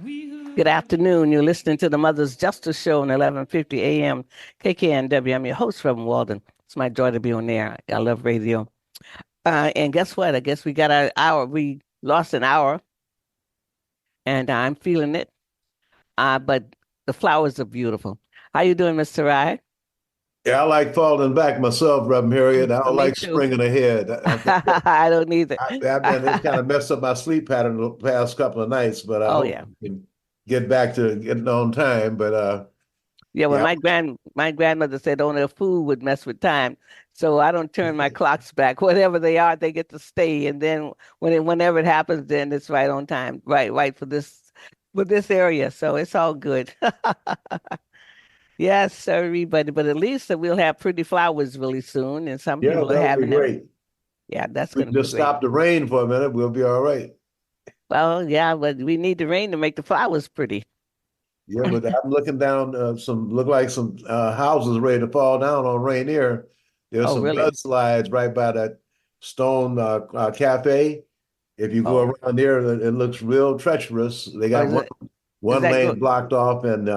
Good afternoon. You're listening to the Mother's Justice Show on 11:50 a.m. KKNW. I'm your host, Reverend Walden. It's my joy to be on there. I love radio. And guess what? I guess we got our hour. We lost an hour, and I'm feeling it. But the flowers are beautiful. How you doing, Mr. Rye? Yeah, I like falling back myself, Reverend Harriett. I don't Me like too. springing ahead. I think that I don't either. I've been it's kind of messed up my sleep pattern the past couple of nights, but I Oh hope yeah. I can get back to getting on time. But Yeah, well, yeah, my grandmother said only a fool would mess with time, so I don't turn my clocks back. Whatever they are, they get to stay, and then whenever it happens, then it's right on time, right for this area. So it's all good. Yes, sir, everybody. But at least we'll have pretty flowers really soon, and some yeah, people are that'll be having them. great. Yeah, that's We going can to be just great. stop the rain for a minute. We'll be all right. Well, yeah, but we need the rain to make the flowers pretty. Yeah, but I'm looking down some look like some houses ready to fall down on Rainier. There's Oh, some really? mudslides right by that stone cafe. If you go Oh, around there, it looks real treacherous. They oh, got is one that good? lane blocked off, and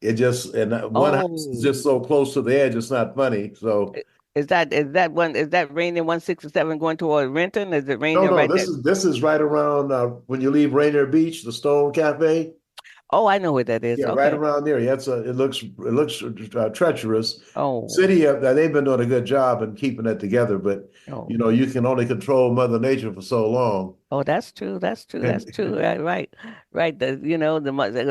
it just and one house is Oh. just so close to the edge. It's not funny. So Is that raining 167 going toward Renton? Is it no, raining no, right there? this is right around when you leave Rainier Beach, the Stone Cafe. Oh, I know where that is. Yeah, right Okay. around there. Yeah, it looks treacherous. Oh, City, they've been doing a good job in keeping it together, but oh, you can only control Mother Nature for so long. oh, that's true. That's true. That's And true. Right, right, right.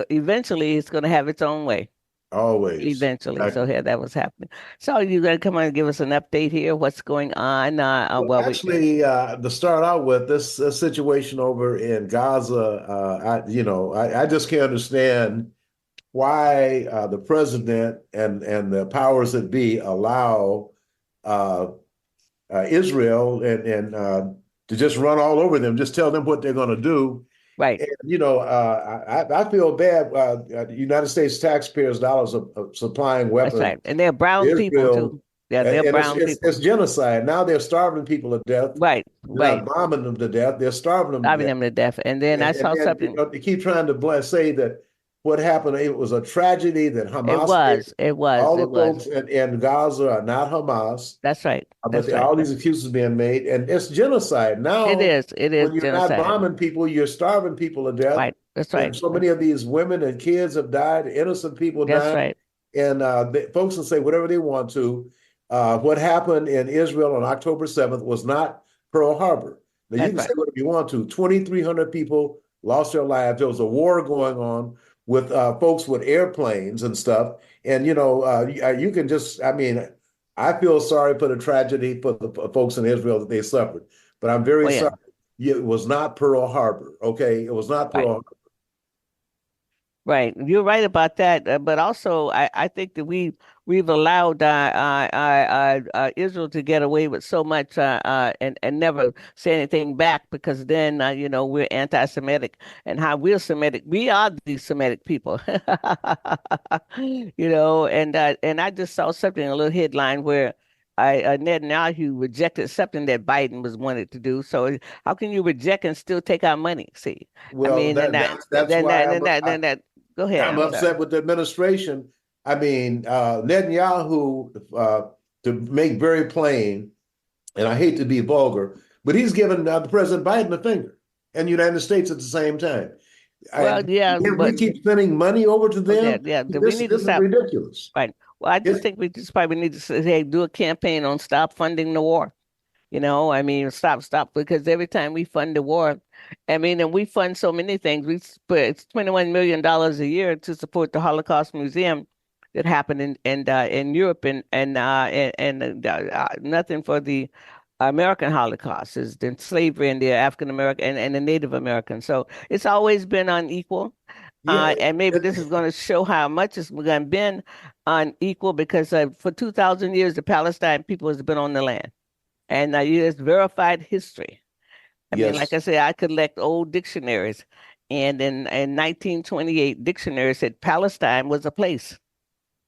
Eventually it's going to have its own way. always. Eventually. So Exactly. yeah, that was happening. So you going to come on and give us an update here? What's going on? Well, actually, to start out with this situation over in Gaza, I just can't understand why the president and the powers that be allow uh, Israel and to just run all over them, just tell them what they're going to do. Right. And I feel bad. The United States taxpayers' dollars are supplying That's weapons right. And they're to brown people Israel, too. Yeah, they're and brown people. it's genocide. Now they're starving people to death. Right, They're not right. bombing them to death. They're starving them to Starving death. them to death. And then I And saw then something. they keep trying to say that what happened, it was a tragedy that It Hamas did. was, it was, All it the was. folks in Gaza are not Hamas, That's right. but That's right. all these excuses being made, and it's genocide. It Now, is. It is when you're not genocide. bombing people, you're starving people to death. Right. That's And right. so many of these women and kids have died, innocent people That's died, right. and folks will say whatever they want to. What happened in Israel on October 7th was not Pearl Harbor. Now, you That's can say right. whatever you want to. 2,300 people lost their lives. There was a war going on with folks with airplanes and stuff. And, you can just, I mean, I feel sorry for the tragedy for the folks in Israel that they suffered, but I'm Oh very yeah. sorry. It was not Pearl Harbor, okay? It was not Right. Pearl Harbor. Right. You're right about that. But also, I think that we've allowed Israel to get away with so much and never say anything back because then we're anti-Semitic and how we're Semitic. We are the Semitic people. And I just saw something, a little headline where Netanyahu rejected something that Biden was wanted to do. So how can you reject and still take our money? See, I Well, mean, and that's why then that. Go ahead. I'm I'm sorry. upset with the administration. I mean, Netanyahu, to make very plain, and I hate to be vulgar, but he's given President Biden the finger and the United States at the same time. Well, yeah, We but keep sending money over to yeah, them. yeah. We need to This is stop. ridiculous. Right. Well, I just It's, think we just probably need to say, hey, do a campaign on stop funding the war. I mean, stop, because every time we fund the war, I mean, and we fund so many things. We put $21 million a year to support the Holocaust Museum that happened in Europe and nothing for the American Holocaust is the slavery and the African American and the Native American. So it's always been unequal. yeah, And maybe this it, is going to show how much it's going to been unequal because for 2,000 years, the Palestine people has been on the land. And it's verified history. I mean, like I yes, said, I collect old dictionaries. And in 1928, dictionary said Palestine was a place.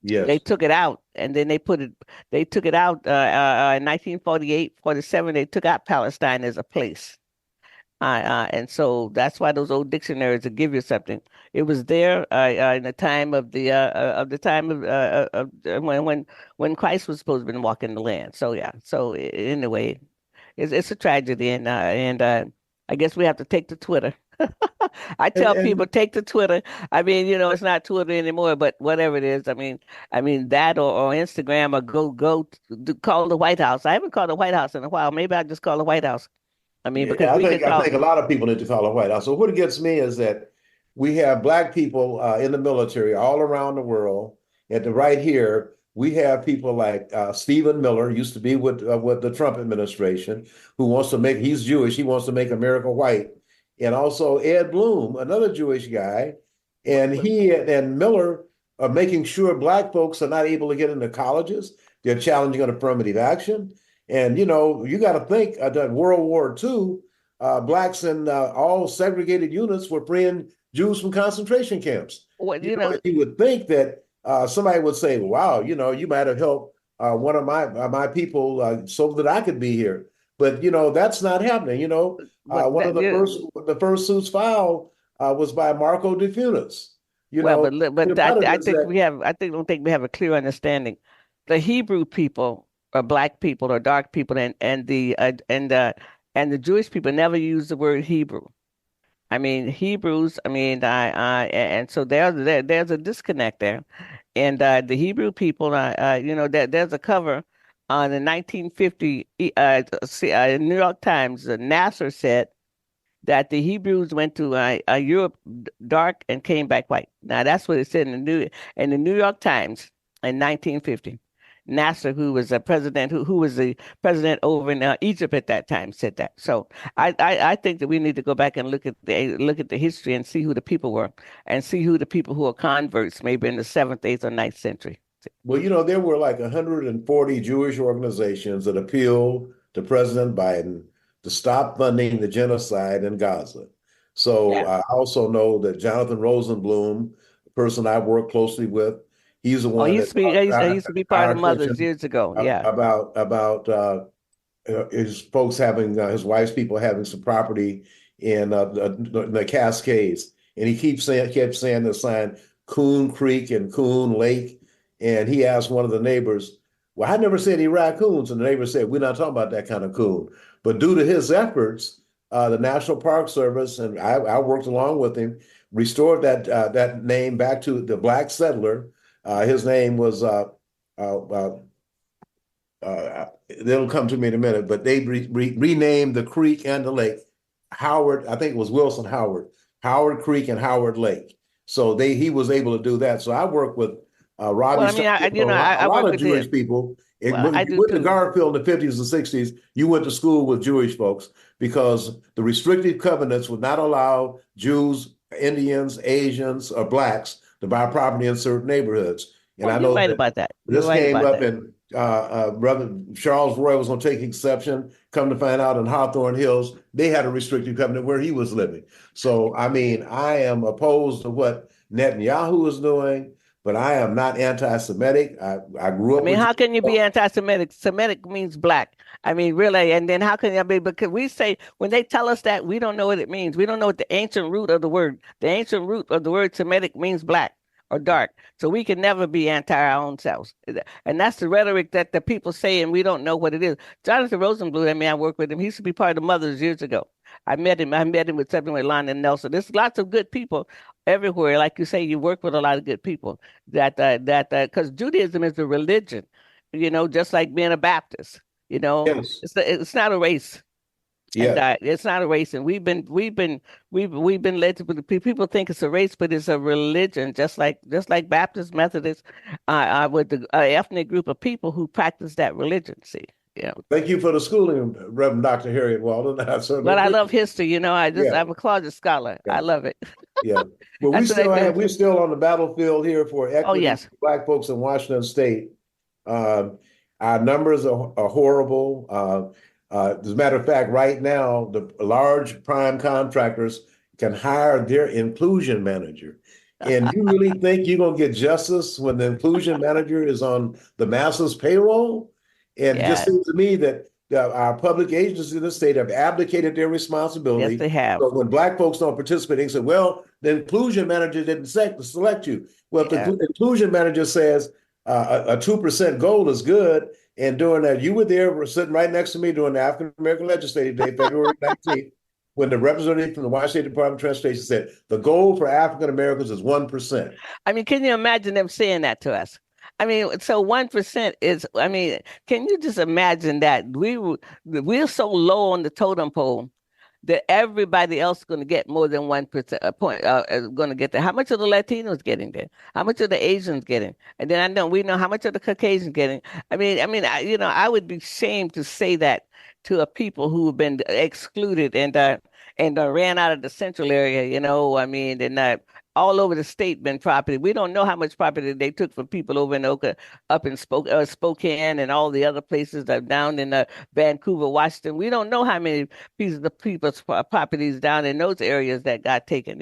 They yes. took it out and then they took it out in 1948, 47, they took out Palestine as a place. And so that's why those old dictionaries will give you something. It was there in the time of the time of when Christ was supposed to have been walking the land. So yeah. So anyway, it's a tragedy, and I guess we have to take to Twitter. I And tell people take to Twitter. I mean, it's not Twitter anymore, but whatever it is. I mean that or Instagram or call the White House. I haven't called the White House in a while. Maybe I'll just call the White House. I mean, because yeah, we can I call. think a lot of people need to call the White House. So what gets me is that we have black people in the military all around the world. And right here, we have people like Stephen Miller, used to be with the Trump administration, who wants to make, he's Jewish, he wants to make America white. And also Ed Bloom, another Jewish guy, and he and Miller are making sure black folks are not able to get into colleges. They're challenging on affirmative action. And you got to think that World War II, blacks in all segregated units were freeing Jews from concentration camps. What you know, You would think that somebody would say, "Wow, you might have helped one of my people so that I could be here." But that's not happening. but One of that the first suits filed was by Marco De Funes. You well, know, but about it I is think that we have. I think don't think we have a clear understanding. The Hebrew people, or black people, or dark people, and the Jewish people never use the word Hebrew. I mean, Hebrews. I mean, and so there's a disconnect there. And the Hebrew people, there's a cover on the 1950 New York Times. Nasser said that the Hebrews went to Europe dark and came back white. Now that's what it said in the New York Times in 1950. Nasser, who was a president, who was the president over in Egypt at that time, said that. So I think that we need to go back and look at the history and see who the people were, and see who the people who are converts, maybe in the seventh, eighth, or ninth century. well, there were like 140 Jewish organizations that appealed to President Biden to stop funding the genocide in Gaza. So Yeah. I also know that Jonathan Rosenblum, the person I work closely with, he's the Oh, one that he used to be part our of Mothers attention years ago. Yeah. about his folks having his wife's people having some property in the Cascades, and he kept saying the sign Coon Creek and Coon Lake, and he asked one of the neighbors, "Well, I never said any raccoons," and the neighbor said, "We're not talking about that kind of coon." But due to his efforts, the National Park Service and I worked along with him, restored that name back to the black settler. His name was they'll come to me in a minute, but they renamed the creek and the lake Howard. I think it was Wilson Howard Creek and Howard Lake. So he was able to do that. So I work with Well, Robbie I mean, Starkey, a I lot work of with him. Jewish people. Well, When I you do went to too. Garfield in the 50s and 60s, you went to school with Jewish folks because the restrictive covenants would not allow Jews, Indians, Asians, or blacks to buy property in certain neighborhoods. And Well, I you're know right that about that. You're this right came about up that. in Brother Charles Roy was going to take exception. Come to find out in Hawthorne Hills, they had a restrictive covenant where he was living. So, I mean, I am opposed to what Netanyahu is doing, but I am not anti-Semitic. I grew I up mean, with how can you be Jews. anti-Semitic? Semitic means black. I mean, really. And then how can you be? Because we say when they tell us that, we don't know what it means. We don't know what the ancient root of the word. The ancient root of the word Semitic means black or dark. So we can never be anti our own selves. And that's the rhetoric that the people say, and we don't know what it is. Jonathan Rosenbluth, I mean, I worked with him. He used to be part of the Mothers years ago. I met him. I met him with something with London Nelson. There's lots of good people everywhere. Like you say, you work with a lot of good people because Judaism is a religion, just like being a Baptist. Yes, It's not a race, and yes. it's not a race. And we've been led to believe people think it's a race, but it's a religion, just like Baptist, Methodist, with the ethnic group of people who practice that religion. See, yeah. Thank you for the schooling, Reverend Dr. Harriet Walden. I certainly But I love appreciate it. history. Yeah, I'm a closet scholar. yeah. I love it. Yeah. Well, That's what I do. we're still on the battlefield here for Oh equity yes. for Black folks in Washington State. Um, our numbers are horrible. As a matter of fact, right now, the large prime contractors can hire their inclusion manager. And you really think you're going to get justice when the inclusion manager is on the masses payroll? And it just Yeah. seems to me that our public agencies in the state have abdicated their Yes, responsibility. they have. So when black folks don't participate, they say, well, the inclusion manager didn't select you. Well, if Yeah. the inclusion manager says a 2% goal is good, and during that, you were there, were sitting right next to me during the African American Legislative Day, February 19th, when the representative from the Washington State Department of Transportation said the goal for African Americans is 1%. I mean, can you imagine them saying that to us? I mean, so 1% is, I mean, can you just imagine that we're so low on the totem pole that everybody else is going to get more than 1% a point, going to get there. How much are the Latinos getting there? How much are the Asians getting? And then we know how much are the Caucasians getting. I would be ashamed to say that to a people who have been excluded and ran out of the central area. I mean, and all over the state been property. We don't know how much property they took from people over in Oka, up in Spokane, and all the other places that down in Vancouver, Washington. We don't know how many pieces of people's properties down in those areas that got taken.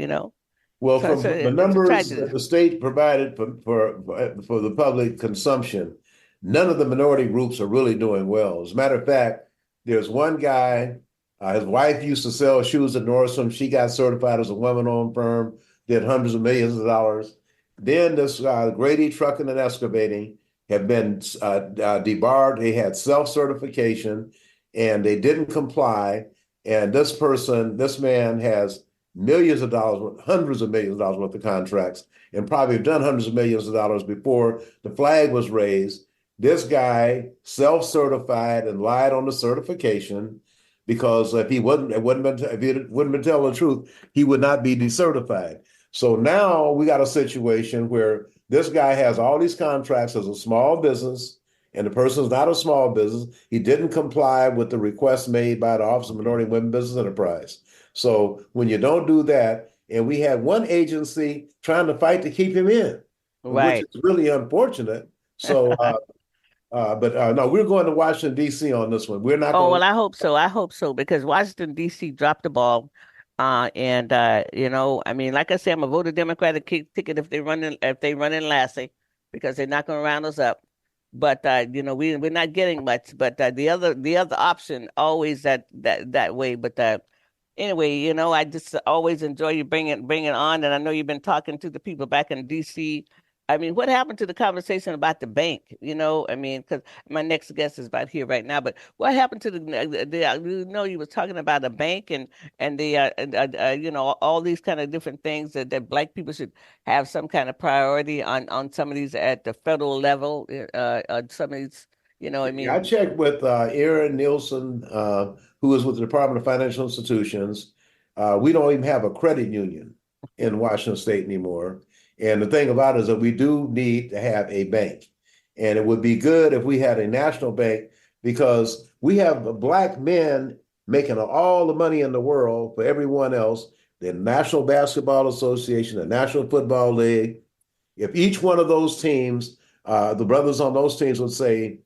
Well, So, from so the it's a numbers tragedy. that the state provided for the public consumption, none of the minority groups are really doing well. As a matter of fact, there's one guy, his wife used to sell shoes at Nordstrom. She got certified as a woman-owned firm, did hundreds of millions of dollars. Then this Grady Trucking and Excavating have been debarred. They had self-certification and they didn't comply. And this man has millions of dollars, hundreds of millions of dollars worth of contracts, and probably have done hundreds of millions of dollars before the flag was raised. This guy self-certified and lied on the certification because if he wouldn't been telling the truth, he would not be decertified. So now we got a situation where this guy has all these contracts as a small business, and the person's not a small business. He didn't comply with the request made by the Office of Minority and Women Business Enterprise. So when you don't do that, and we had one agency trying to fight to keep him in, which Right. is really unfortunate. So, but no, we're going to Washington, D.C. on this one. We're not Oh, going well, to. I hope so. I hope so because Washington, D.C. dropped the ball. And I mean, like I said, I'm a voter Democratic ticket if they run in Lassie because they're not going to round us up. But we're not getting much. But the other option always that way. But anyway, I just always enjoy you bringing on, and I know you've been talking to the people back in D.C. I mean, what happened to the conversation about the bank? I mean, because my next guest is about here right now. But what happened to you was talking about a bank and the all these kind of different things that black people should have some kind of priority on some of these at the federal level. Some of these, I Yeah, I mean, checked with Aaron Nielsen, who is with the Department of Financial Institutions. We don't even have a credit union in Washington State anymore. And the thing about it is that we do need to have a bank. And it would be good if we had a national bank because we have black men making all the money in the world for everyone else. The National Basketball Association, the National Football League. If each one of those teams, the brothers on those teams would say,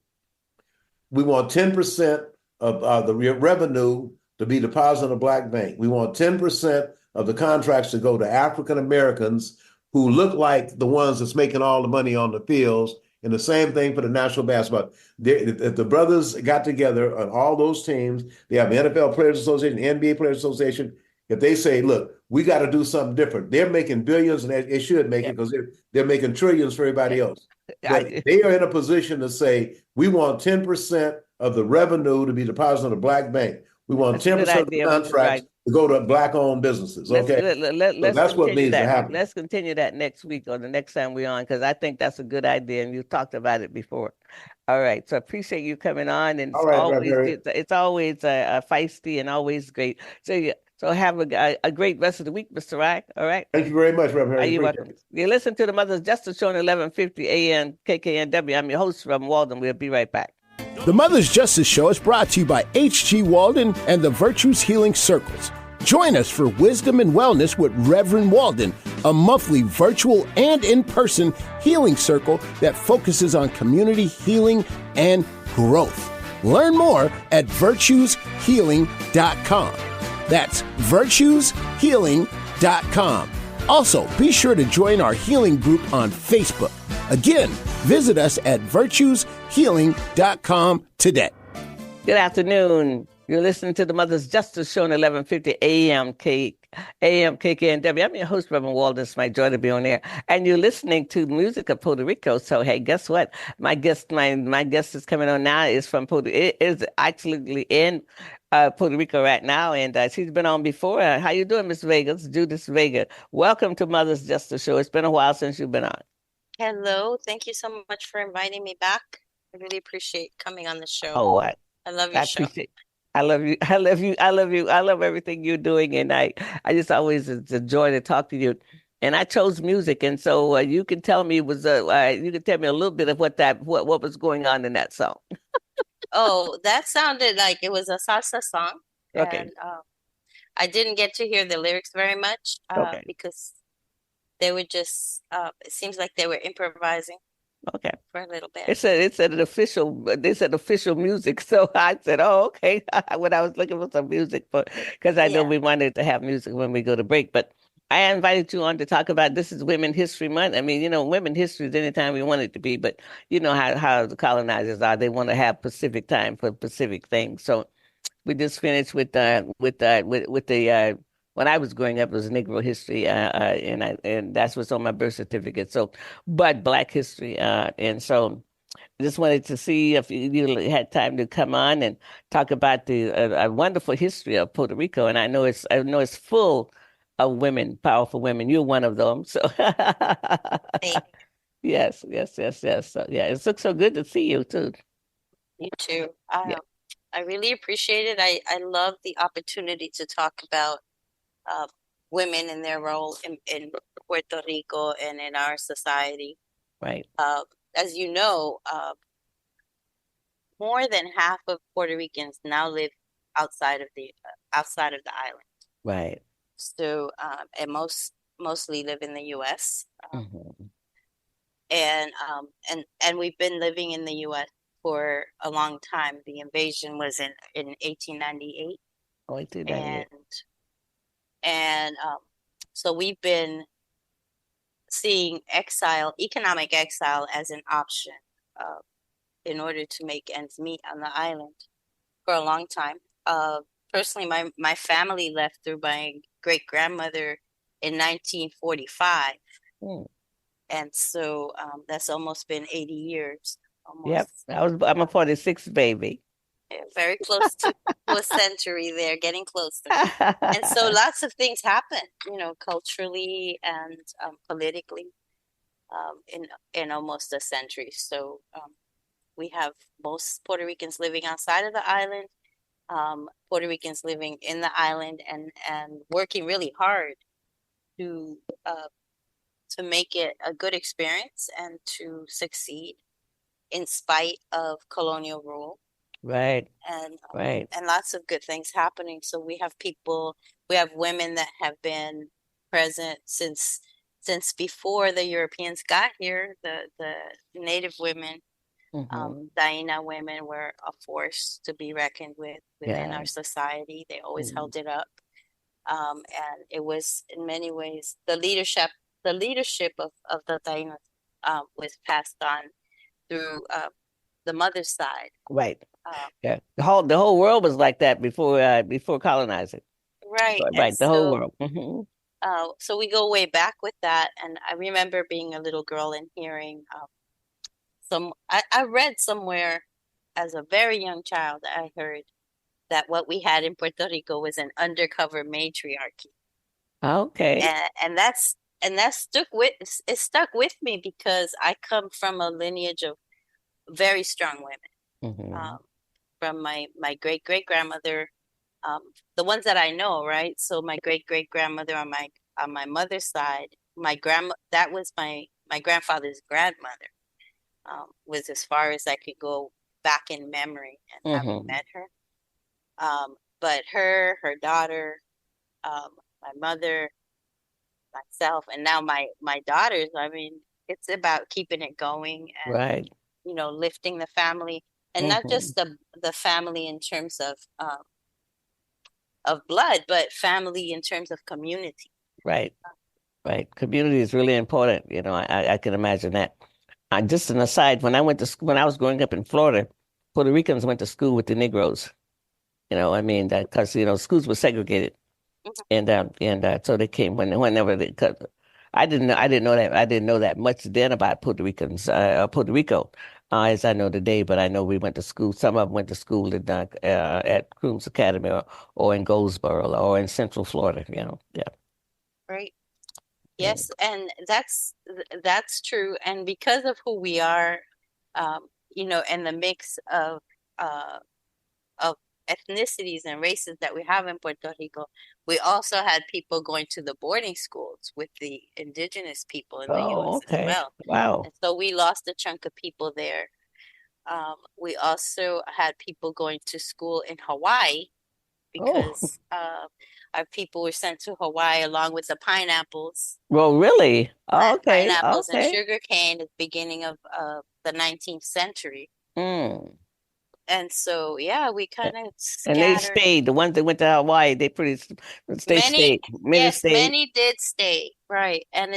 we want 10% of the revenue to be deposited in a black bank. We want 10% of the contracts to go to African Americans who look like the ones that's making all the money on the fields. And the same thing for the National Basketball. If the brothers got together on all those teams, they have the NFL Players Association, NBA Players Association. If they say, look, we got to do something different. They're making billions, and they should make it yep, because they're making trillions for everybody yep. else. But they are in a position to say, we want 10% of the revenue to be deposited in a black bank. We want That's a good 10% of the idea, Mr. contracts Wright. to go to black-owned businesses. Let's Okay, so let's that's what continue needs to that. happen. Let's continue that next week or the next time we're on because I think that's a good idea and you talked about it before. All right, so appreciate you coming on, and All right, Barry. it's always feisty and always great. So have a great rest of the week, Mr. Wright. All right. Thank you very much, Reverend Are Harry. you Appreciate welcome? it. You listen to the Mother's Justice Show on 1150 AM KKNW. I'm your host from Walden. We'll be right back. The Mother's Justice Show is brought to you by H.G. Walden and the Virtues Healing Circles. Join us for Wisdom and Wellness with Reverend Walden, a monthly virtual and in-person healing circle that focuses on community healing and growth. Learn more at virtueshealing.com. That's virtueshealing.com. Also, be sure to join our healing group on Facebook. Again, visit us at virtueshealing.com today. Good afternoon. You're listening to the Mother's Justice Show on 1150 AM KKNW. I'm your host, Reverend Walden. It's my joy to be on air. And you're listening to music of Puerto Rico. So hey, guess what? My guest is coming on now is from Puerto it is actually in Puerto Rico right now, and she's been on before. How you doing, Miss Vega? It's Judith Vega. Welcome to Mother's Justice Show. It's been a while since you've been on. Hello. Thank you so much for inviting me back. I really appreciate coming on the show. Oh, what? I love I your show. appreciate. I love you. I love you. I love you. I love everything you're doing, and I just always it's a joy to talk to you. And I chose music, and so you can tell me you can tell me a little bit of what was going on in that song. Oh, that sounded like it was a salsa song, Okay. and I didn't get to hear the lyrics very much Okay. because they were just it seems like they were improvising Okay. for a little bit. It said they said official music, so I said, oh, okay. When I was looking for some music because I know Yeah. we wanted to have music when we go to break, but. I invited you on to talk about this is Women History Month. I mean, women history is anytime we want it to be, but you know how the colonizers are. They want to have Pacific time for Pacific things. So we just finished with the when I was growing up it was Negro history, and that's what's on my birth certificate. So, but Black history, and so just wanted to see if you had time to come on and talk about the a wonderful history of Puerto Rico. And I know it's full of women, powerful women. You're one of them. So Thank yes, yes, yes, yes. So yeah, it looks so good to see you too. you too. Yeah, I really appreciate it. I love the opportunity to talk about uh, women and their role in Puerto Rico and in our society. right, As you know, more than half of Puerto Ricans now live outside of the island. right. So, and mostly live in the U.S. Hmm. And we've been living in the U.S. for a long time. The invasion was in 1898, Oh, 1898. and so we've been seeing economic exile, as an option in order to make ends meet on the island for a long time. Personally, my family left through my great grandmother in 1945, Hmm. and so that's almost been 80 years, Yep, almost. I'm a 46 baby. Very close to a century there, getting closer. And so lots of things happen, culturally and politically, in almost a century. So we have most Puerto Ricans living outside of the island, Puerto Ricans living in the island, and working really hard to make it a good experience and to succeed in spite of colonial rule. Right, and right. and lots of good things happening. So we have women that have been present since before the Europeans got here. The native women, Hmm. Taíno women, were a force to be reckoned with within Yeah. our society. They always Mm. held it up, and it was in many ways the leadership of the Taínos was passed on through the mother's side. Right. Um, Yeah. The whole world was like that before colonizing. Right. And Right. The whole world. Hmm. so we go way back with that. And I remember being a little girl and hearing I read somewhere as a very young child, I heard that what we had in Puerto Rico was an undercover matriarchy. Okay. And that stuck with me because I come from a lineage of very strong women. Hmm. From my great great grandmother, the ones that I know, right? So my great great grandmother on my mother's side, that was my grandfather's grandmother, was as far as I could go back in memory and having Hmm. met her. But her daughter, my mother, myself, and now my daughters. I mean, it's about keeping it going and Right. lifting the family, and not Hmm. just the family in terms of blood, but family in terms of community. Right. Right. Community is really important. I can imagine that. Just an aside, when I was growing up in Florida, Puerto Ricans went to school with the Negroes. I mean that because schools were segregated, Mhm. and so they came whenever they cut. I didn't know that much then about Puerto Ricans, Puerto Rico, as I know today. But I know we went to school. Some of them went to school at Crooms Academy or in Goldsboro or in Central Florida. Yeah. Right. Mm. Yes, and that's true. And because of who we are, and the mix uh of ethnicities and races that we have in Puerto Rico, we also had people going to the boarding schools with the indigenous people in the Oh, U.S. as okay. well. Wow. And so we lost a chunk of people there. We also had people going to school in Hawaii Oh, because our people were sent to Hawaii along with the pineapples, well, really? Oh, okay. pineapples and Okay. sugar cane at the beginning of the 19th century. Mm. And so, yeah, we kind of And they scattered. stayed. The ones that went to Hawaii, they Many, stayed. Many yes, stayed. many did stay, right? And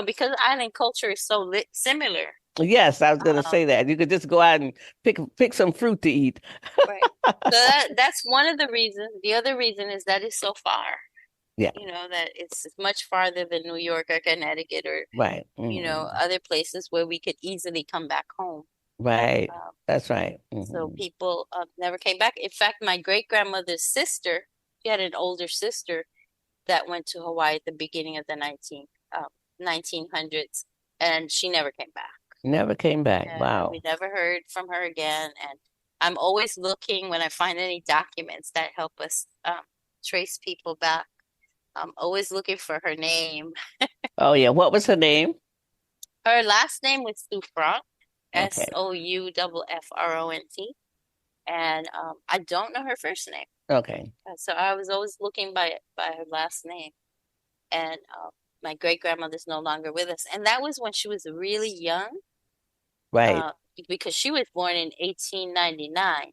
because island culture is so similar. Yes, I was gonna Um, say that. You could just go out and pick some fruit to eat. right. So that's one of the reasons. The other reason is that it's so far. Yeah, That it's much farther than New York or Connecticut or, right. Hmm. other places where we could easily come back home. Right. Um, That's right. so Hmm. people never came back. In fact, my great grandmother's sister, she had an older sister that went to Hawaii at the beginning of the 1900s, and she never came back. Never came back. And we Wow. never heard from her again. And I'm always looking when I find any documents that help us trace people back. I'm always looking for her name. Oh yeah. What was her name? Her last name was Souffront, Okay. Souffront. And I don't know her first name. Okay. So I was always looking by her last name. And my great grandmother's no longer with us. And that was when she was really young, Right. uh, because she was born in 1899.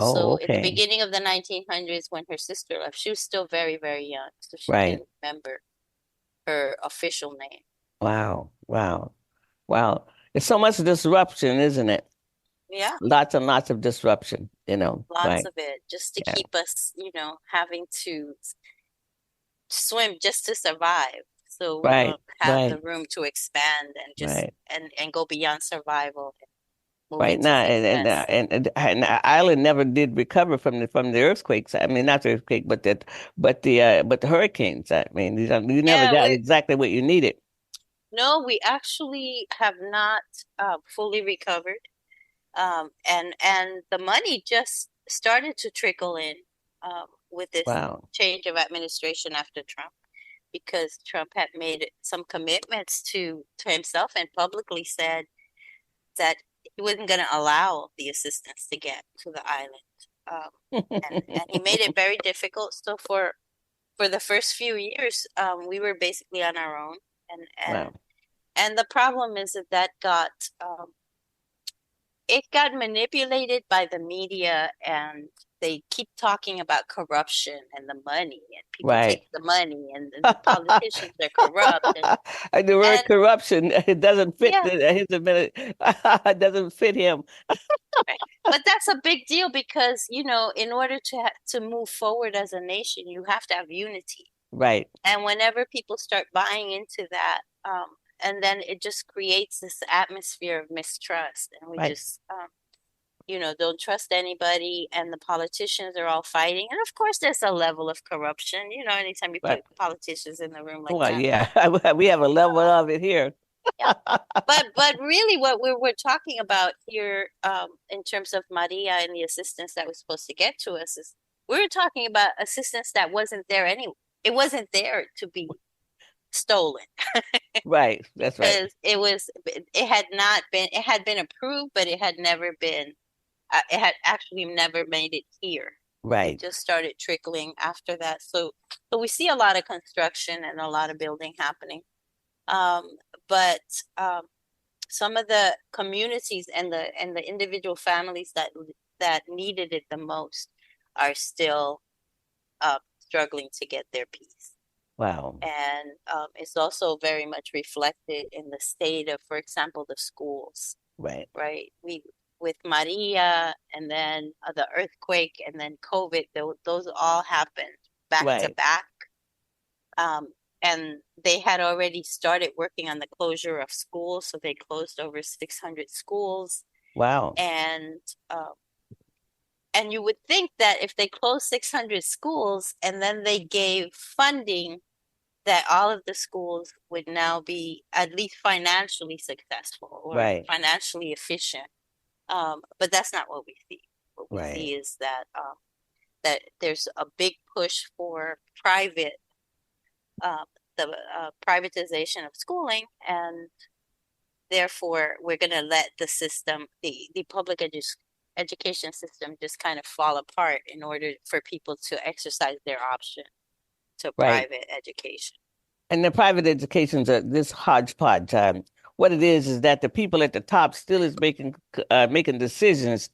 Oh, So at the okay. beginning of the 1900s, when her sister left, she was still very, very young. So she Right. didn't remember her official name. Wow. Wow. Wow. It's so much disruption, isn't it? Yeah, Lots and lots of disruption, lots Right. of it just to Yeah. keep us, having to swim just to survive. So we Right. don't have the Right. room to expand and just Right. and go beyond survival and move Right into now, success. and the island never did recover from the earthquakes. I mean, not the earthquake, but the hurricanes. I mean, you never Yeah, got we exactly what you needed. no, we actually have not fully recovered. And the money just started to trickle in with this Wow. change of administration after Trump, because Trump had made some commitments to himself and publicly said that he wasn't going to allow the assistance to get to the island. And he made it very difficult. So for the first few years, we were basically on our own. And and Wow. and the problem is that it got manipulated by the media, and they keep talking about corruption and the money, and people Right. take the money, and the politicians are corrupt, And the word and corruption, it doesn't fit yeah, his ability. It doesn't fit him. right. But that's a big deal because in order to move forward as a nation, you have to have unity. Right. And whenever people start buying into that, and then it just creates this atmosphere of mistrust, and we Right. just don't trust anybody, and the politicians are all fighting. And of course, there's a level of corruption, anytime you Right. put politicians in the room like Well, that. yeah, we have a level of it here. Yeah. But really, what we're talking about here, in terms of Maria and the assistance that was supposed to get to us, is we're talking about assistance that wasn't there anyway. It wasn't there to be stolen Right. That's right. because it had been approved, but it had never been. It had actually never made it here. It Right. just started trickling after that. So we see a lot of construction and a lot of building happening. Um, but some of the communities and the individual families that needed it the most are still struggling to get their piece. Wow. And it's also very much reflected in the state of, for example, the schools, Right. right? with Maria, and then the earthquake, and then COVID. Those all happened back to Right. back. And they had already started working on the closure of schools, so they closed over 600 schools. Wow. And you would think that if they closed 600 schools and then they gave funding, that all of the schools would now be at least financially successful or Right. financially efficient. But that's not what we see. What we Right. see is that there's a big push for the privatization of schooling, and therefore we're going to let the system, the public education system, just kind of fall apart in order for people to exercise their option to Right. private education. And the private educations are this hodgepodge. What it is that the people at the top still is making decisions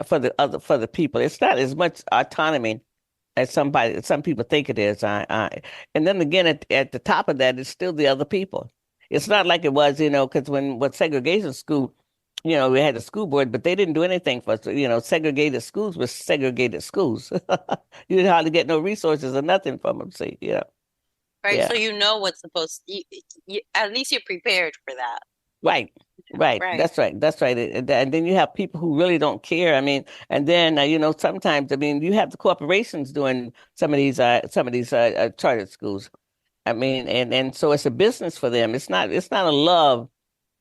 for the people. It's not as much autonomy as some people think it is. And then again, at the top of that, it's still the other people. It's not like it was, because with segregation school, we had the school board, but they didn't do anything for us. Segregated schools were segregated schools. You didn't hardly get no resources or nothing from them. See, Right. yeah. So what's supposed you at least you're prepared for that. Right. That's right. And then you have people who really don't care. I mean, and then sometimes you have the corporations doing some of these charter schools. I mean, and so it's a business for them. It's not a love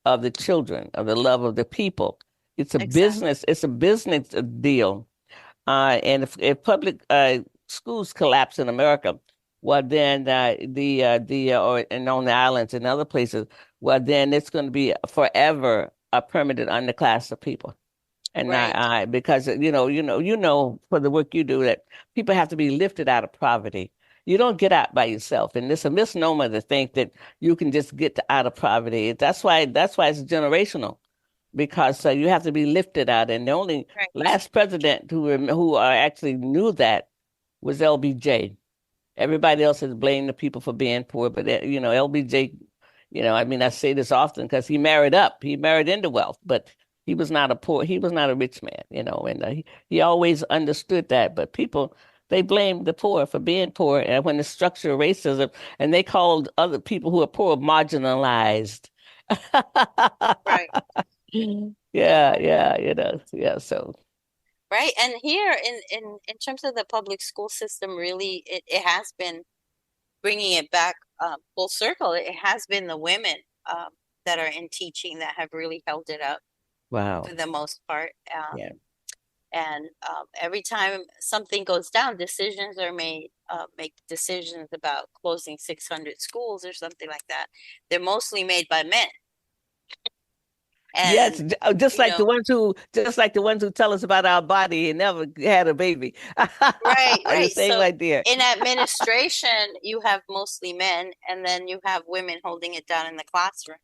of the children, of the love of the people. It's a business. It's a business deal. And if public schools collapse in America, well, then and on the islands and other places, well, then it's going to be forever a permanent underclass of people. And Right. because for the work you do, that people have to be lifted out of poverty. You don't get out by yourself, and it's a misnomer to think that you can just get out of poverty. That's why it's generational, because you have to be lifted out. And the only Right. last president who actually knew that was LBJ. Everybody else has blamed the people for being poor, but LBJ, I say this often because he married up, he married into wealth, but he was not a rich man, and he always understood that. But people, they blame the poor for being poor, and when the structure of racism, and they called other people who are poor marginalized. Right. Yeah. So. Right. And here in terms of the public school system, really, it has been bringing it back full circle. It has been the women that are in teaching that have really held it up. Wow. For the most part. Yeah. And every time something goes down, decisions are made, make decisions about closing 600 schools or something like that. They're mostly made by men. Yes, And just like the ones who tell us about our body and never had a baby. right. The same So idea. in administration, you have mostly men, and then you have women holding it down in the classroom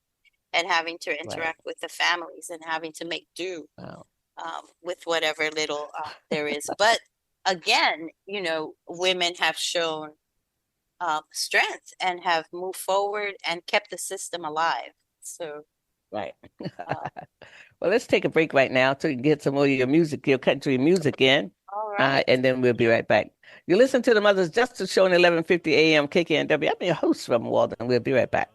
and having to interact with the families and having to make do with whatever little there is. But again, women have shown strength and have moved forward and kept the system alive. So. Right. Well, let's take a break right now so you can get some more of your country music in. All right. And then we'll be right back. You listen to the Mother's Justice Show on 1150 AM KKNW. I'm your host from Walden. We'll be right back.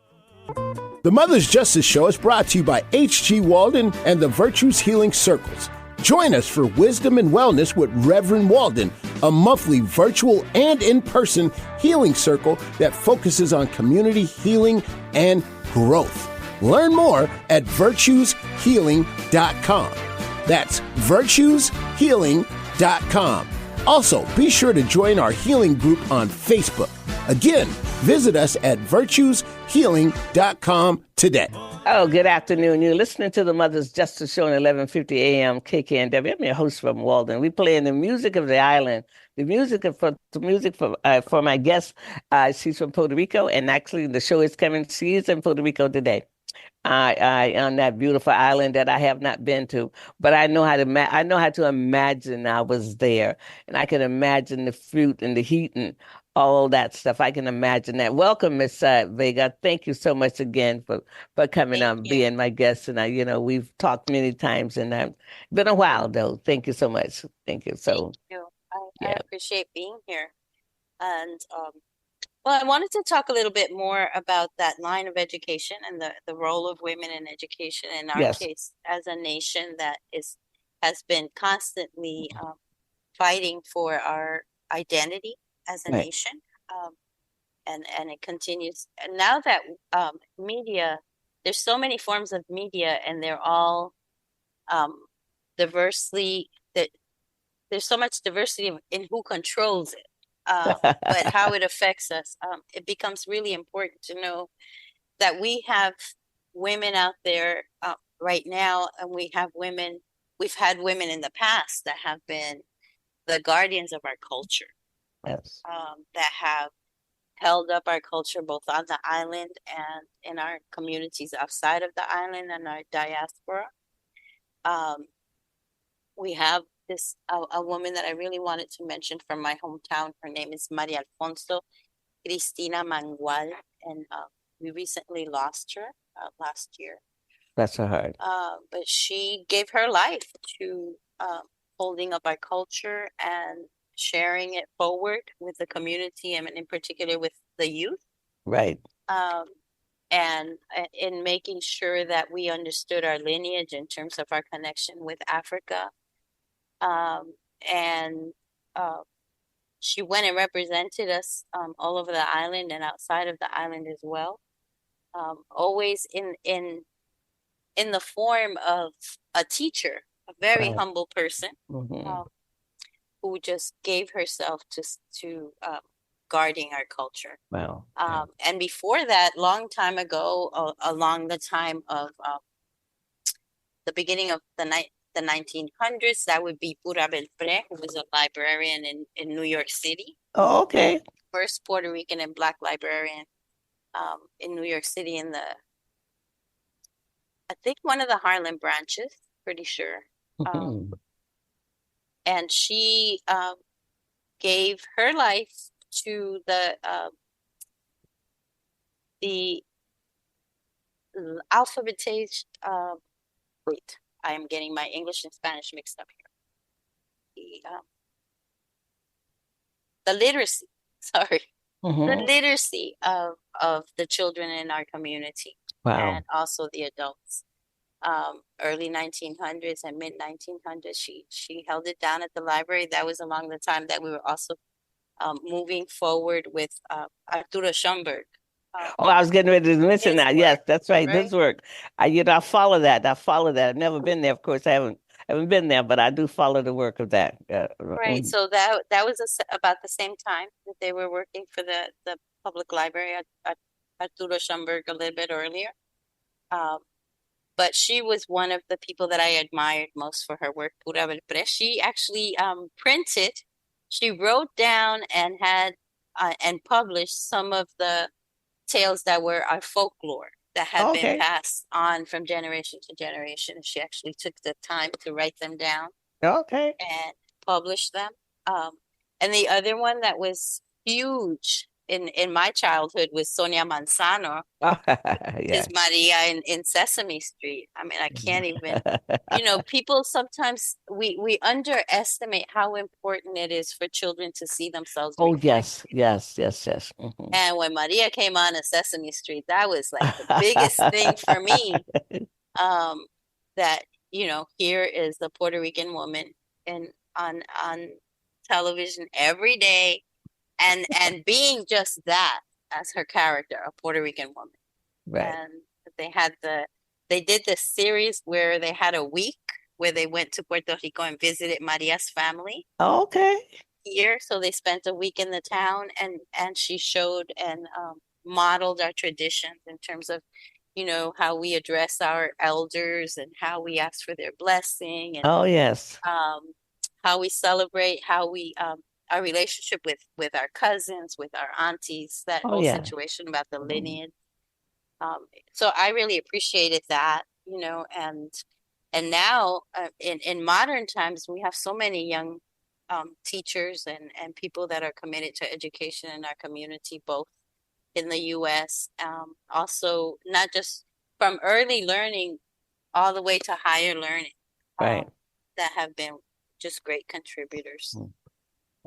The Mother's Justice Show is brought to you by H.G. Walden and the Virtues Healing Circles. Join us for Wisdom and Wellness with Reverend Walden, a monthly virtual and in-person healing circle that focuses on community healing and growth. Learn more at virtueshealing.com. That's virtueshealing.com. Also, be sure to join our healing group on Facebook. Again, visit us at virtueshealing.com today. Oh, good afternoon. You're listening to the Mother's Justice Show on 1150 AM KKNW. I'm your host from Walden. We're playing the music of the island, the music for my guest. She's from Puerto Rico, and actually the show is coming. She is in Puerto Rico today. I on that beautiful island that I have not been to, but I know how to imagine I was there, and I can imagine the fruit and the heat and all that stuff. I can imagine that. Welcome, Miss Vega. Thank you so much again for coming Thank on, you. being my guest. And we've talked many times, and been a while though. Thank you so much. Thank you. Thank So you. I yeah, appreciate being here. And well, I wanted to talk a little bit more about that line of education and the role of women in education in our yes, case as a nation that has been constantly fighting for our identity as a right. nation. Um, and it continues. And now that media, there's so many forms of media, and they're all um, diversely that there's so much diversity in who controls it. But how it affects us, it becomes really important to know that we have women out there right now, and we've had women in the past that have been the guardians of our culture, Yes, that have held up our culture both on the island and in our communities outside of the island and our diaspora. Um, we have a woman that I really wanted to mention from my hometown. Her name is Maria Alfonso Cristina Mangual, and we recently lost her last year. that's so hard. But she gave her life to holding up our culture and sharing it forward with the community, and in particular with the youth. Right. Um, and in making sure that we understood our lineage in terms of our connection with Africa. And she went and represented us all over the island and outside of the island as well. Always in the form of a teacher, a very Wow. humble person Hmm. who just gave herself to guarding our culture. Wow. And before that, long time ago, along the time of the beginning of the 1900s, that would be Pura Belpré, who was a librarian in New York City. Oh, okay. First Puerto Rican and Black librarian in New York City I think one of the Harlem branches, pretty sure. Mhm. And she gave her life to the alphabetization. Wait, I am getting my English and Spanish mixed up here. The literacy, sorry, the Mhm. literacy of the children in our community, Wow. and also the adults. Early 1900s and mid 1900s, she held it down at the library. That was along the time that we were also moving forward with Arturo Schomburg, Oh, I was getting ready to mention his that. Yes, work, that's right. right? This work. I follow that. I follow that. I've never been there. Of course, I haven't been there, but I do follow the work of that. Right. So that was about the same time that they were working for the public library at Arturo Schomburg a little bit earlier. Um, but she was one of the people that I admired most for her work, Pura Belpré. She actually she wrote down and had and published some of the tales that were our folklore that have been Okay. passed on from generation to generation. She actually took the time to write them down Okay. and publish them. Um, and the other one that was huge in my childhood was Sonia Manzano, is Yes. Maria in Sesame Street. I mean, I can't even, people sometimes we underestimate how important it is for children to see themselves Oh, reflected. yes. Yes. Yes. Yes. Mhm. And when Maria came on a Sesame Street, that was like the biggest thing for me. Um, that here is the Puerto Rican woman and on television every day, and being just that as her character, a Puerto Rican woman. Right. And they did this series where they had a week where they went to Puerto Rico and visited Maria's family Okay. here. So they spent a week in the town, and she showed and modeled our traditions in terms of how we address our elders and how we ask for their blessing, and Oh, yes. how we celebrate, how we our relationship with our cousins, with our aunties, that Oh, whole yeah. situation about the Mhm. lineage. So I really appreciated that, and now in modern times we have so many young teachers and people that are committed to education in our community, both in the U.S. Also not just from early learning all the way to higher learning, Right. that have been just great contributors. Mm.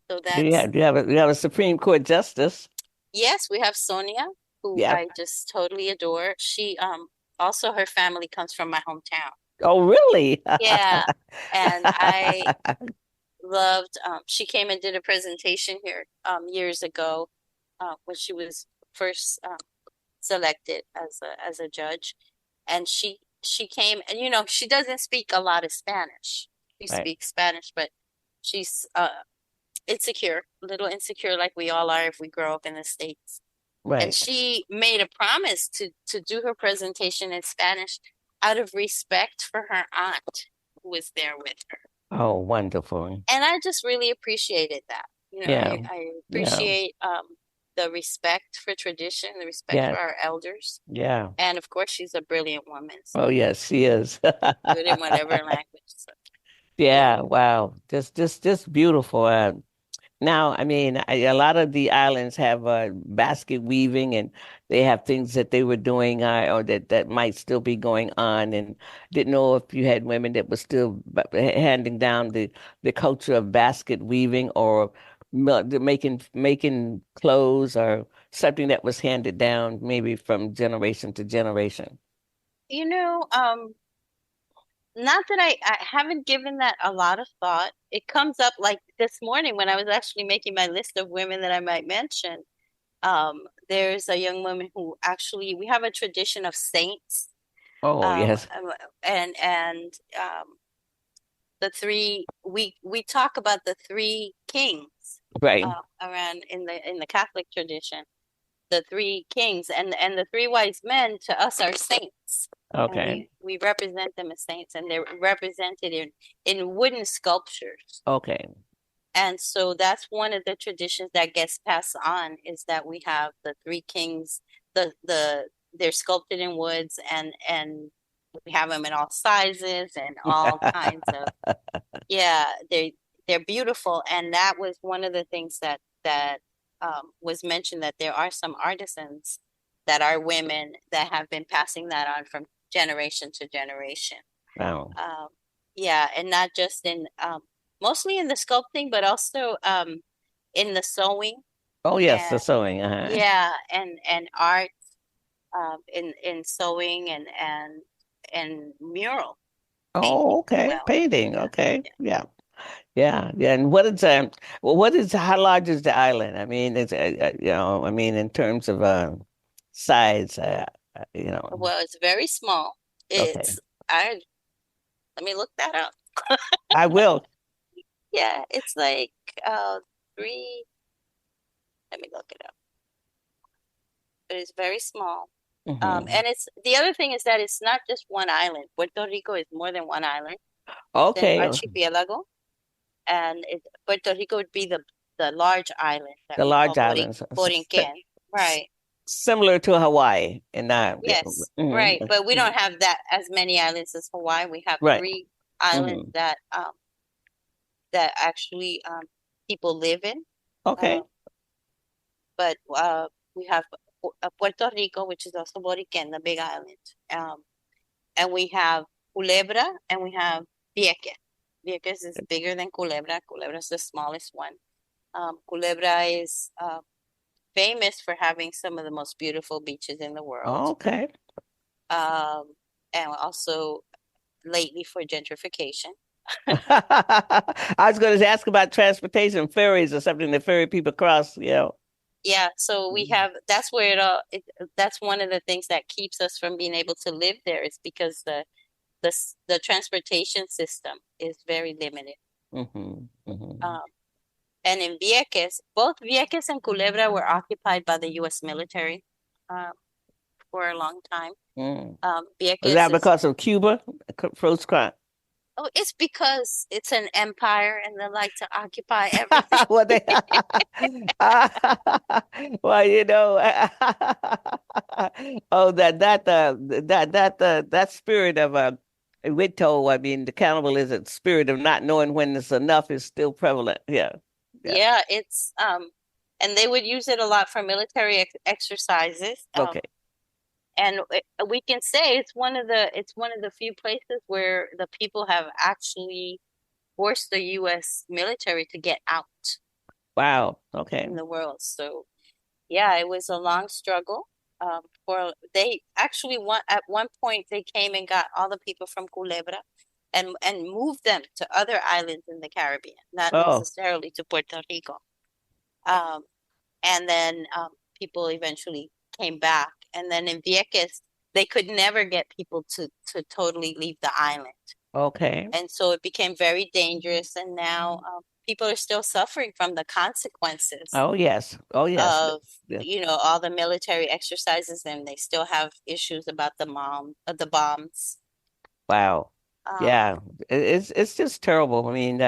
So You that's, have, you have a Supreme Court justice. yes, we have Sonia, who Yeah. I just totally adore. She also, her family comes from my hometown. Oh, really? Yeah, and I loved, she came and did a presentation here years ago, when she was first selected as a judge, and she came, and she doesn't speak a lot of Spanish. She Right. speaks Spanish, but she's insecure, a little insecure, like we all are if we grow up in the States. And Right. she made a promise to do her presentation in Spanish out of respect for her aunt who was there with her. Oh, wonderful. And I just really appreciated that. Yeah. I Yeah. appreciate the respect for tradition, the respect Yeah. for our elders. Yeah. And of course, she's a brilliant woman, so Oh, yes, she is. good in whatever language. So, Yeah. Wow. Just beautiful. Now, I mean, a lot of the islands have basket weaving, and they have things that they were doing, or that might still be going on. And didn't know if you had women that were still handing down the culture of basket weaving, or making clothes, or something that was handed down maybe from generation to generation. you know, um, not that I haven't given that a lot of thought. It comes up like this morning when I was actually making my list of women that I might mention. There's a young woman who actually, we have a tradition of saints, Oh, yes. and the three, we talk about the three kings Right. around in the Catholic tradition, the three kings, and the three wise men to us are saints, and Okay. we represent them as saints, and they're represented in wooden sculptures. Okay. And so that's one of the traditions that gets passed on, is that we have the three kings, they're sculpted in woods, and we have them in all sizes and all kinds of, yeah, they're beautiful. And that was one of the things that was mentioned, that there are some artisans that are women that have been passing that on from generation to generation. Wow. Yeah, and not just in mostly in the sculpting, but also in the sewing, Oh, yes, the and sewing. yeah, and art, in sewing and mural Oh, painting as okay. well. Painting. Yeah, Okay. yeah. Yeah. Yeah. Yeah. And what is how large is the island? I mean, I mean, in terms of size, Well, it's very small. okay. I Let me look that up. I will. Yeah, it's like three. Let me look it up. But it's very small. Hmm. And it's, the other thing is that it's not just one island. Puerto Rico is more than one island. It's an Okay. archipelago, and Puerto Rico would be the large island that The we call large islands, Borinquen. Right. similar to Hawaii, and Yes. Right. mhm. But we don't have that as many islands as Hawaii. We have Right. three islands Hmm. that actually people live in. Uh, Okay. but we have Puerto Rico, which is also Boriquen, the big island. And we have Culebra, and we have Vieques. Vieques is bigger than Culebra. Culebra is the smallest one. Culebra is famous for having some of the most beautiful beaches in the world. Okay. And also lately for gentrification. I was going to ask about transportation, ferries, or something to ferry people across. Yeah, so we have, that's where that's one of the things that keeps us from being able to live there, is because the transportation system is very limited. Hmm. Hmm. And in Vieques, both Vieques and Culebra were occupied by the U.S. military for a long time. Mm. Is Vieques that is, because of Cuba? First crime. oh, it's because it's an empire and they like to occupy everything. Well, well, Oh, that spirit of Witto, I mean, the cannibalism spirit of not knowing when it's enough is still prevalent. Yeah, yeah. Yeah, it's and they would use it a lot for military exercises. Okay. And we can say it's one of the few places where the people have actually forced the U.S. military to get out Wow. Okay. in the world. So yeah, it was a long struggle. For they actually at one point they came and got all the people from Culebra and moved them to other islands in the Caribbean, not Oh, necessarily to Puerto Rico. Um, and then people eventually came back. And then in Vieques, they could never get people to totally leave the island. okay. And so it became very dangerous. And now people are still suffering from the consequences Oh, yes. Oh, yes. of, Yeah. all the military exercises, and they still have issues about the bombs. Wow. Um, Yeah. It's just terrible. I mean,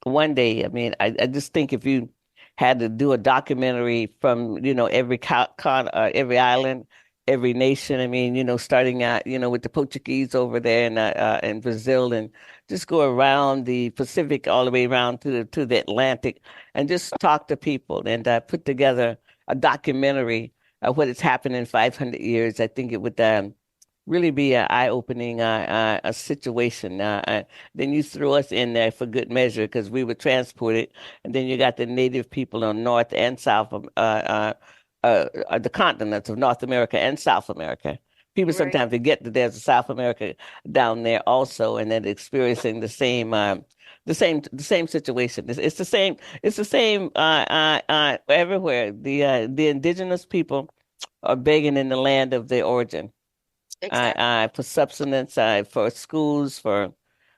one day, I mean, I just think if you had to do a documentary from, every every island, every nation, I mean, starting out, with the Portuguese over there in Brazil and just go around the Pacific all the way around to the Atlantic and just talk to people and put together a documentary of what has happened in 500 years. I think it would really be an eye-opening a situation. Then you threw us in there for good measure because we were transported, and then you got the native people on North and South, the continents of North America and South America. People right. sometimes forget that there's a South America down there also, and then experiencing the same situation. It's the same. It's the same everywhere. The indigenous people are begging in the land of their origin Exactly. for subsistence, for schools, for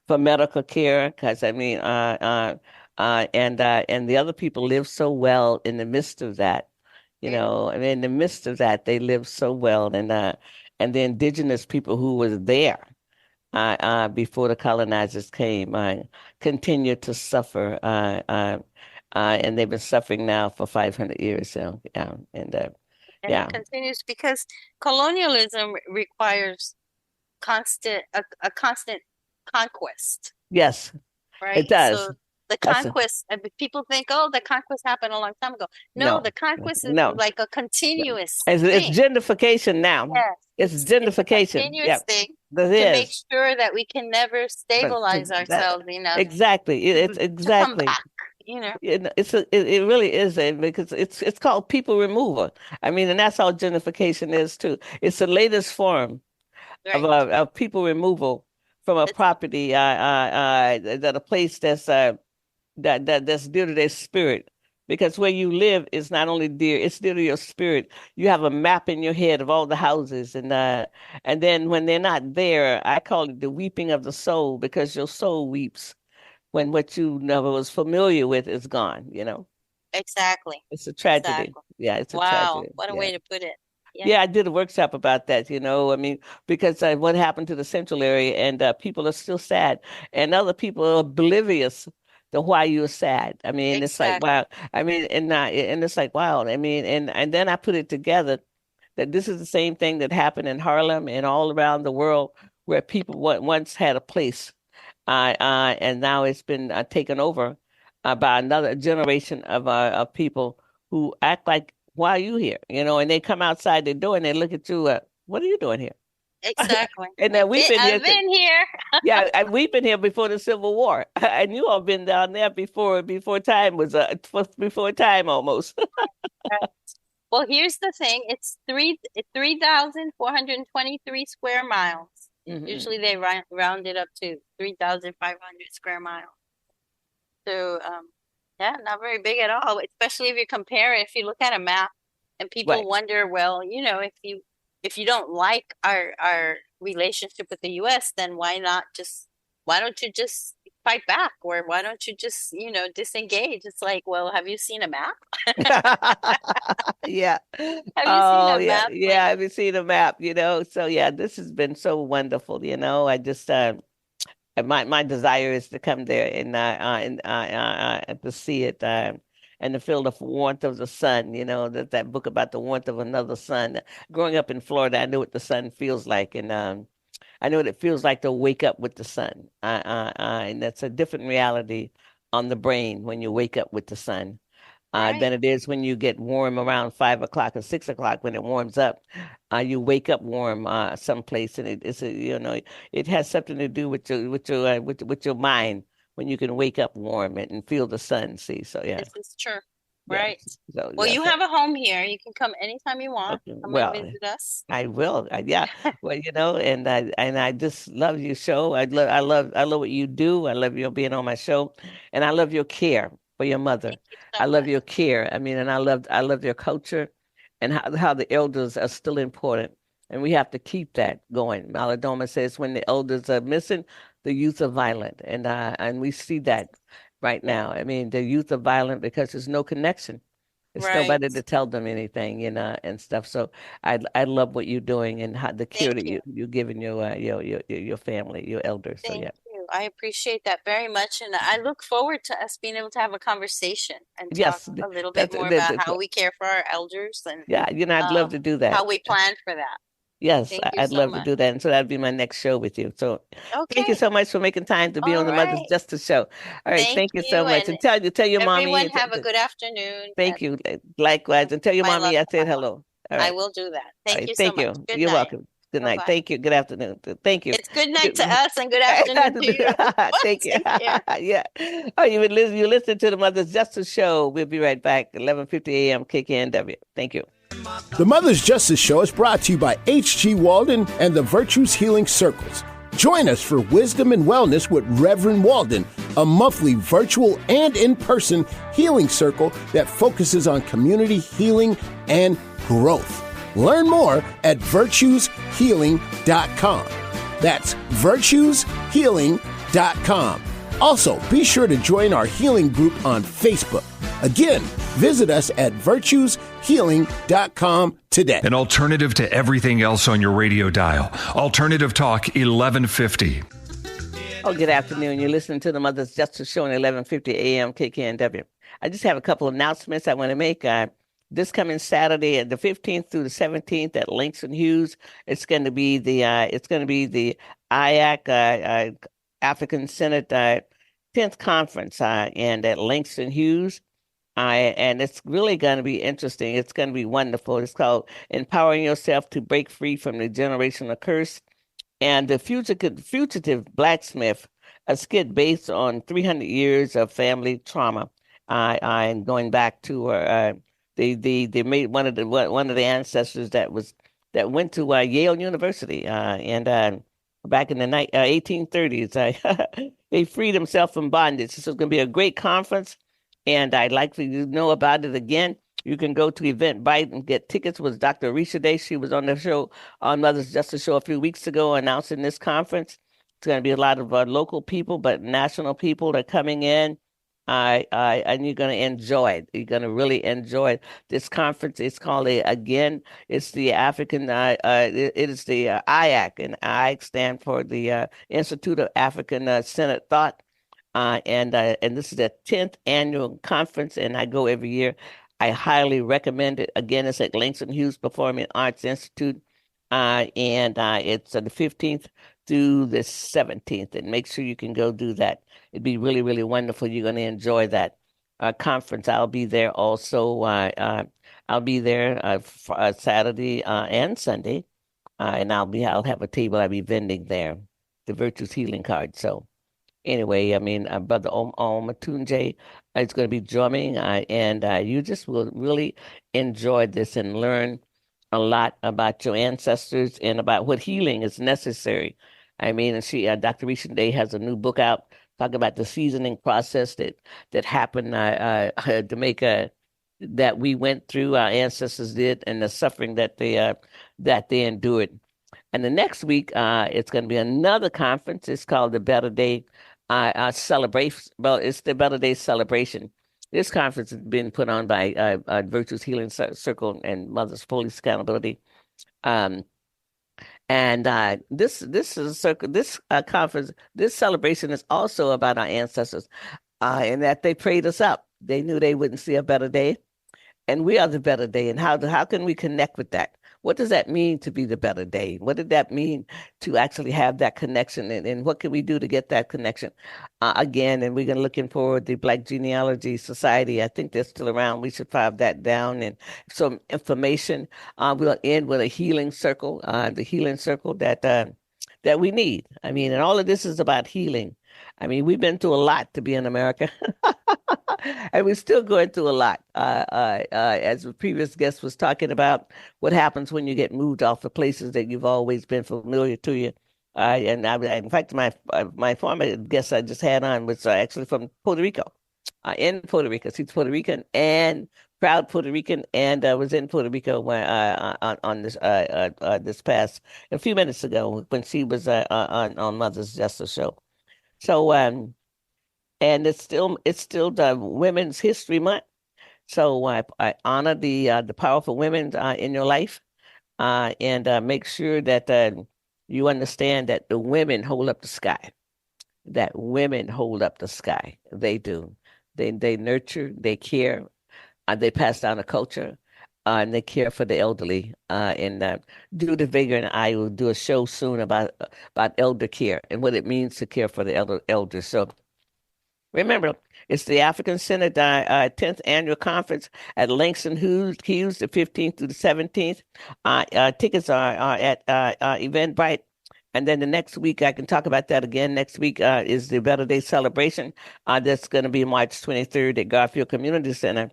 medical care. Because I mean, and the other people live so well in the midst of that. I mean, in the midst of that, they live so well, and the indigenous people who was there before the colonizers came continue to suffer, and they've been suffering now for 500 years. So, yeah, and And it yeah, continues because colonialism requires a constant conquest, yes, right? it does. So the That's conquest, people think, oh, the conquest happened a long time ago. No, No, the conquest is no. like a continuous It's thing. gentrification now. Yes, It's it's a gentrification. Yeah, continuous thing that to make is. sure that we can never But stabilize ourselves enough exactly. It's to come exactly. back, you know? It really is because it's called people removal. I mean, and that's how gentrification is too. It's the latest form Right. of people removal from a It's property that a place that's dear to their spirit. Because where you live is not only dear, it's dear to your spirit. You have a map in your head of all the houses, and then when they're not there, I call it the weeping of the soul because your soul weeps when what you never was familiar with is gone. exactly, It's a tragedy. exactly. Yeah, it's a Wow, tragedy. what a Yeah. way to put it. Yeah, Yeah, I did a workshop about that, I mean, because what happened to the central area, and people are still sad, and other people are oblivious to why you're sad. I mean, it's like, exactly. wow. I mean, and it's like, wow. I mean, and then I put it together that this is the same thing that happened in Harlem and all around the world where people once had a place, and now it's been taken over by another generation of people who act like, why are you here? And they come outside the door and they look at you, what are you doing here? Exactly. And we've been here, I've been here. yeah, and we've been here before the Civil War, and you all been down there before time was before time almost. Well, here's the thing. It's 3,423 square miles. Hmm. Usually they round it up to 3,500 square miles. So, yeah, not very big at all, especially if you compare it, if you look at a map and people Right. wonder, well, if you don't like our relationship with the US, then why don't you just fight back, or why don't you just, disengage? It's like, well, have you seen a map? Yeah. Have you seen Oh, a yeah. map? Yeah. Like, I've seen a map. So yeah, this has been so wonderful. I just my desire is to come there and to see it. and to feel the warmth of the sun. That book about the warmth of another sun. Growing up in Florida, I know what the sun feels like, and I know what it feels like to wake up with the sun. And that's a different reality on the brain when you wake up with the sun than it is when you get warm around 5 o'clock or 6 o'clock. When it warms up, you wake up warm someplace, and it has something to do with your mind when you can wake up warm and feel the sun. See, so yeah, This is true. yeah. Right. So Well, yeah, you have a home here. You can come anytime you want. okay, Come and well, visit us. I will. Yeah. Well, and I just love your show. I love what you do. I love you being on my show, and I love your care for your mother. Thank you so I love much. your care. I mean, and I love your culture, and how the elders are still important, and we have to keep that going. Maladoma says when the elders are missing, the youth are violent, and we see that right Yeah. now. I mean, the youth are violent because there's no connection. It's Right. nobody to tell them anything, and stuff. So I love what you're doing and how the care Thank that you. you're giving your family, your elders. So Thank yeah. you. I appreciate that very much. And I look forward to us being able to have a conversation and talk Yes, a little bit that's more about how we care for our elders and yeah. I'd love to do that. how we plan for that. Yes, Thank you I'd so love to much. do that, and so that'd be my next show with you. So, thank you Okay. so much for making time to be All on the Mother's right. Justice Show. All right, Thank thank you so you. much, And and tell your mommy. everyone have a good afternoon. Thank you, likewise, and tell your My love mommy I to my said mom. hello. All I right. will do that. All Thank right, you so thank much. you. Good You're night. welcome. Good night. Bye-bye. Thank you. Good afternoon. Thank you. It's good night to Good- us and good afternoon to you. Thank you. Take care. Yeah. Oh, you listen to the Mother's Justice Show. We'll be right back. 11:50 a.m. KKNW. Thank you. The Mother's Justice Show is brought to you by H.G. Walden and the Virtues Healing Circles. Join us for Wisdom and Wellness with Reverend Walden, a monthly virtual and in-person healing circle that focuses on community healing and growth. Learn more at virtueshealing.com. That's virtueshealing.com. Also, be sure to join our healing group on Facebook. Again, visit us at virtueshealing.com today. An alternative to everything else on your radio dial. Alternative Talk 1150. Oh, good afternoon. You're listening to the Mother's Justice Show on 11:50 a.m. KKNW. I just have a couple of announcements I want to make. This coming Saturday, the 15th through the 17th at Langston Hughes, it's going to be the IAC African Senate 10th conference, and at Langston Hughes. And it's really going to be interesting. It's going to be wonderful. It's called Empowering Yourself to Break Free from the Generational Curse. And the Fugitive Blacksmith, a skit based on 300 years of family trauma. And going back to they made one of the ancestors that went to Yale University and back in the 1830s. They freed himself from bondage. So it's going to be a great conference, and I'd like for you to know about it again. You can go to Eventbrite and get tickets with Dr. Risha Day. She was on the show, on Mother's Justice Show a few weeks ago, announcing this conference. It's going to be a lot of local people, but national people are coming in. And you're going to enjoy it. You're going to really enjoy this conference. It's called it's the African, it is the IAC, and IAC stand for the Institute of African Senate Thought. And this is the 10th annual conference, and I go every year. I highly recommend it. Again, it's at Langston Hughes Performing Arts Institute, and it's the 15th through the 17th. And make sure you can go do that. It'd be really, really wonderful. You're going to enjoy that conference. I'll be there also. I'll be there Saturday and Sunday, and I'll have a table. I'll be vending there, the Virtues Healing card. So. Anyway, I mean, Brother Matunje is going to be drumming, and you just will really enjoy this and learn a lot about your ancestors and about what healing is necessary. I mean, and Dr. Risha Day has a new book out talking about the seasoning process that happened to make that we went through, our ancestors did, and the suffering that they endured. And the next week, it's going to be another conference. It's called the Better Day Celebration. Well, it's the Better Day Celebration. This conference has been put on by Virtues Healing Circle and Mothers Police Accountability. This is a circle. This conference, this celebration is also about our ancestors, and that they prayed us up. They knew they wouldn't see a better day, and we are the better day. And how can we connect with that? What does that mean to be the better day? What did that mean to actually have that connection? And what can we do to get that connection? Again, and we're going to looking for the Black Genealogy Society. I think they're still around. We should find that down and some information. We'll end with a healing circle, the healing circle that we need. I mean, and all of this is about healing. I mean, we've been through a lot to be in America. And we're still going through a lot. As the previous guest was talking about, what happens when you get moved off the places that you've always been familiar to you. In fact, my former guest I just had on was actually from Puerto Rico, in Puerto Rico. She's Puerto Rican and proud Puerto Rican, and was in Puerto Rico when, on this past a few minutes ago when she was on Mother's Justice Show. So and it's still the Women's History Month. So I honor the powerful women in your life, and make sure that you understand that the women hold up the sky. That women hold up the sky. They do. They nurture. They care. They pass down a culture, and they care for the elderly. And Judith Vega and I will do a show soon about elder care and what it means to care for the elders. So remember, it's the African Senate 10th Annual Conference at Langston Hughes, the 15th through the 17th. Tickets are at Eventbrite. And then the next week, I can talk about that again. Next week is the Better Day celebration. That's going to be March 23rd at Garfield Community Center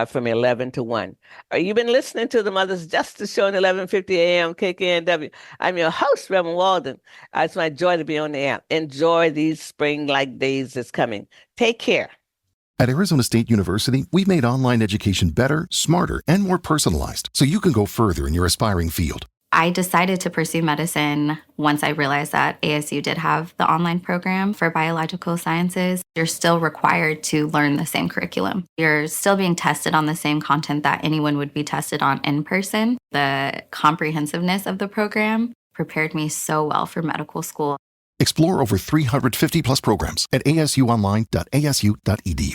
from 11 to 1. You've been listening to the Mother's Justice Show at 11:50 a.m. KKNW. I'm your host, Reverend Walden. It's my joy to be on the air. Enjoy these spring-like days that's coming. Take care. At Arizona State University, we've made online education better, smarter, and more personalized so you can go further in your aspiring field. I decided to pursue medicine once I realized that ASU did have the online program for biological sciences. You're still required to learn the same curriculum. You're still being tested on the same content that anyone would be tested on in person. The comprehensiveness of the program prepared me so well for medical school. Explore over 350 plus programs at asuonline.asu.edu.